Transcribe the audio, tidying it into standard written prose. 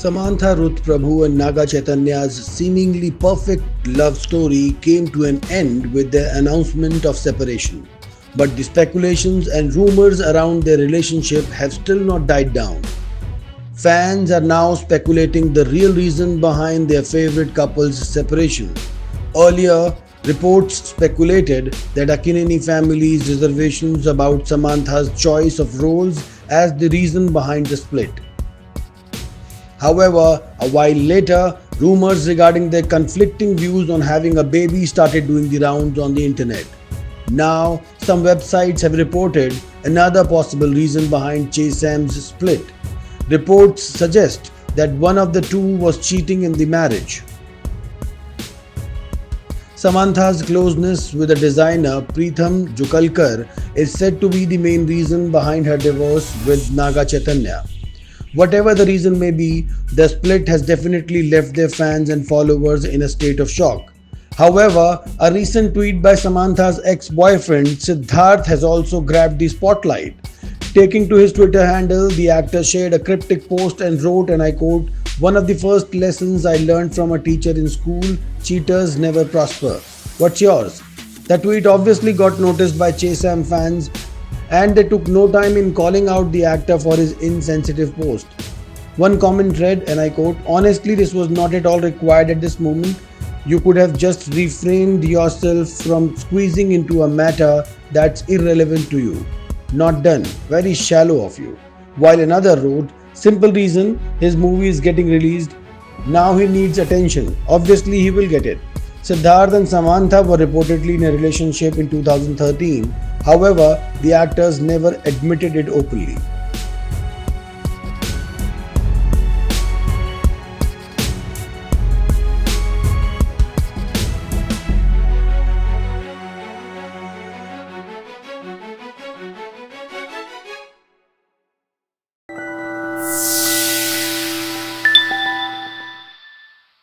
Samantha Ruth Prabhu and Naga Chaitanya's seemingly perfect love story came to an end with their announcement of separation. But the speculations and rumors around their relationship have still not died down. Fans are now speculating the real reason behind their favorite couple's separation. Earlier, reports speculated that Akineni family's reservations about Samantha's choice of roles as the reason behind the split. However, a while later, rumors regarding their conflicting views on having a baby started doing the rounds on the internet. Now, some websites have reported another possible reason behind Chesam's split. Reports suggest that one of the two was cheating in the marriage. Samantha's closeness with the designer Pritham Jukalkar is said to be the main reason behind her divorce with Naga Chaitanya. Whatever the reason may be, the split has definitely left their fans and followers in a state of shock. However, a recent tweet by Samantha's ex-boyfriend Siddharth has also grabbed the spotlight. Taking to his Twitter handle, the actor shared a cryptic post and wrote, and I quote, "One of the first lessons I learned from a teacher in school, cheaters never prosper. What's yours?" The tweet obviously got noticed by Chesam fans, and they took no time in calling out the actor for his insensitive post. One comment read, and I quote, "Honestly, this was not at all required at this moment. You could have just refrained yourself from squeezing into a matter that's irrelevant to you. Not done. Very shallow of you." While another wrote, "Simple reason, his movie is getting released. Now he needs attention. Obviously, he will get it." Siddharth and Samantha were reportedly in a relationship in 2013. However, the actors never admitted it openly.